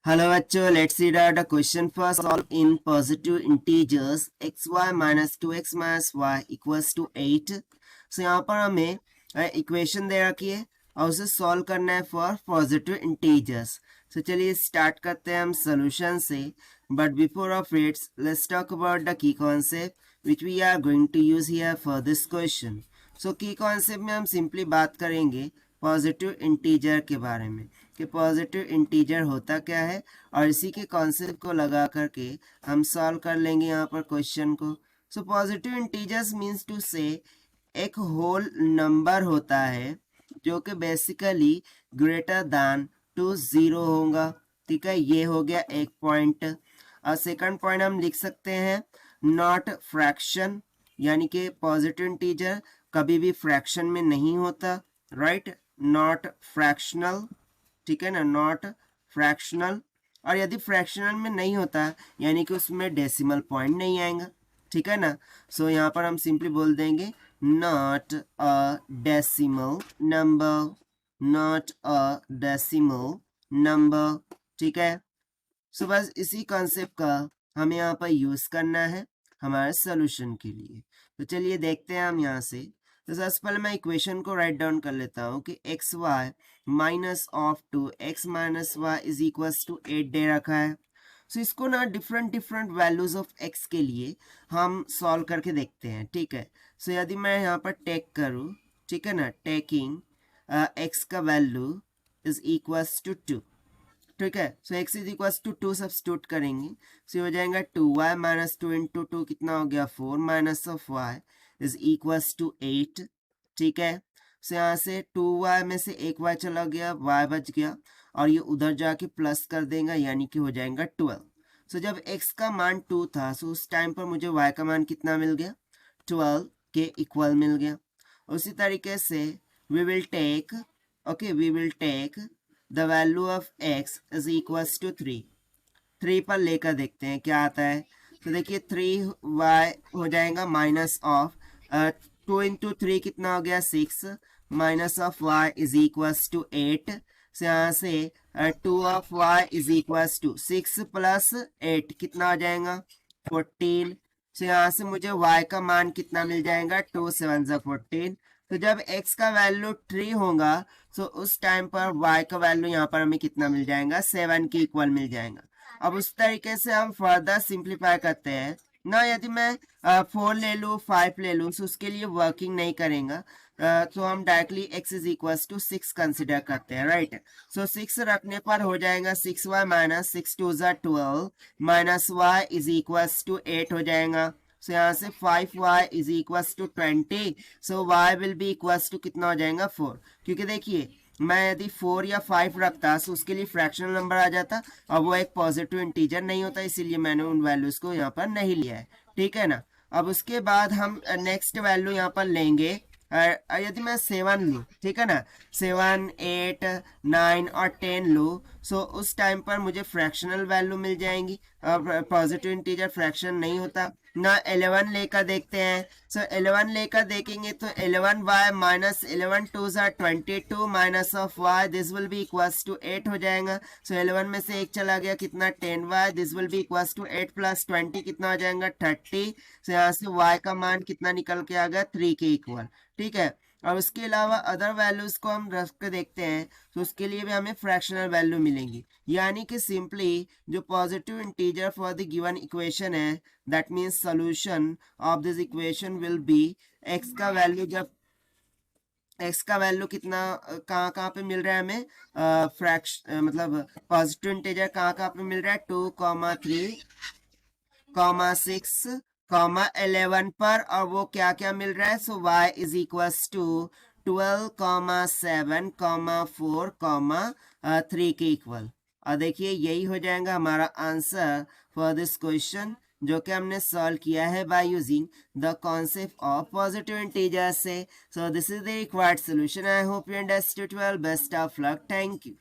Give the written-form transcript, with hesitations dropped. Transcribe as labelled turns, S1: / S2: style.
S1: Hello बच्चों, let's read out the question for solve in positive integers xy minus 2x minus y equals to 8। सो यहाँ पर हमें equation दे रखी है और उसे सॉल्व करना है फॉर पॉजिटिव इंटीजर्स। सो चलिए स्टार्ट करते हैं हम सोल्यूशन से। But before of its let's talk about the key concept which we are going to use here for this question. So key concept में हम सिंपली बात करेंगे पॉजिटिव इंटीजर के बारे में कि पॉजिटिव इंटीजर होता क्या है, और इसी के कॉन्सेप्ट को लगा करके हम सॉल्व कर लेंगे यहाँ पर क्वेश्चन को। So positive integers means to say एक होल नंबर होता है जो कि बेसिकली ग्रेटर दैन टू 0 होगा। ठीक है, ये हो गया एक पॉइंट। और सेकंड पॉइंट हम लिख सकते हैं नॉट फ्रैक्शन, यानी कि पॉजिटिव इंटीजर कभी भी फ्रैक्शन में नहीं होता। Right, not fractional. ठीक है ना, नॉट फ्रैक्शनल। और यदि फ्रैक्शनल में नहीं होता यानी कि उसमें डेसिमल पॉइंट नहीं आएगा। ठीक है ना, सो यहाँ पर हम सिंपली बोल देंगे not a decimal number, not a decimal number. ठीक है, सो बस इसी कॉन्सेप्ट का हमें यहाँ पर यूज करना है हमारे सोल्यूशन के लिए। तो चलिए देखते हैं हम यहाँ से। तो सबसे पहले मैं इक्वेशन को राइट डाउन कर लेता हूँ कि X Y minus of 2x minus Y is equals to 8 दे रखा है। सो इसको ना डिफरेंट वैल्यूज ऑफ x के लिए हम सॉल्व करके देखते हैं। ठीक है, सो यदि मैं यहाँ पर टेक करूँ, ठीक है ना, टेकिंग x का वैल्यू इज इक्वल्स टू 2। ठीक है, so x is equals to 2 substitute करेंगे, सो हो जाएगा 2y माइनस 2 इंटू 2 कितना हो गया 4 minus of y is equals to 8। ठीक है, सो यहाँ से 2y में से एक y चला गया, y बच गया और ये उधर जाके प्लस कर देगा यानी कि हो जाएगा 12। सो जब x का मान 2 था सो उस टाइम पर मुझे y का मान कितना मिल गया, 12 के इक्वल मिल गया। उसी तरीके से we will take the value of x is equals to 3 पर लेकर देखते हैं क्या आता है। तो देखिए 3y हो जाएगा माइनस ऑफ 2 इंटू 3 कितना हो गया 6 minus of y is equals to 8। से यहाँ से 2 of y is equals to 6 plus 8 कितना हो जाएगा 14। से यहाँ से मुझे y का मान कितना मिल जाएगा 2 7 14। तो जब x का वैल्यू 3 होगा तो उस टाइम पर y का वैल्यू यहाँ पर हमें कितना मिल जाएगा 7 के इक्वल मिल जाएगा। अब उस तरीके से हम फर्दर सिंप्लीफाई करते हैं ना, यदि मैं 4 ले लूँ 5 ले लूँ तो उसके लिए वर्किंग नहीं करेगा। तो हम directly x is equal to 6 consider करते हैं। राइट, सो 6 रखने पर हो जाएगा 6y minus 6 2 12 minus y is equal to 8 हो जाएगा। सो यहाँ से 5y is equal to 20। So y will be equal to कितना हो जाएगा 4, क्योंकि देखिए मैं यदि 4 या 5 रखता तो उसके लिए फ्रैक्शनल नंबर आ जाता और वो एक पॉजिटिव इंटीजर नहीं होता, इसीलिए मैंने उन वैल्यूज को यहाँ पर नहीं लिया है। ठीक है ना, अब उसके बाद हम नेक्स्ट वैल्यू यहाँ पर लेंगे। यदि मैं 7 लूँ, ठीक है ना, 7 8 9 और 10 लूँ, सो उस टाइम पर मुझे फ्रैक्शनल वैल्यू मिल जाएंगी। पॉजिटिव इंटीजर फ्रैक्शन नहीं होता ना। 11 लेकर देखते हैं, सो 11 लेकर देखेंगे तो 11y minus 11 2 22 minus of y this will be equals to 8 हो जाएगा। सो 11 में से एक चला गया कितना 10y this will be equals to 8 plus 20 कितना हो जाएगा 30। सो यहाँ से y का मान कितना निकल के आ गया 3 के इक्वल। ठीक है, और उसके अलावा अदर वैल्यूज को हम रख के देखते हैं तो उसके लिए भी हमें फ्रैक्शनल वैल्यू मिलेंगी, यानी कि सिंपली जो positive integer for the given equation है that means solution of this equation will be x का वैल्यू, जब x का वैल्यू कितना कहाँ पे मिल रहा है हमें मतलब पॉजिटिव इंटीजर कहाँ पे मिल रहा है 2 3 6 11 पर, और वो क्या क्या मिल रहा है। सो y इज इक्वल्स टू 12 7 4 3 के इक्वल। और देखिए यही हो जाएगा हमारा आंसर फॉर दिस क्वेश्चन, जो कि हमने सॉल्व किया है by using the concept of positive integer से। So this is the required solution. I hope you understood well. Best of luck, thank you.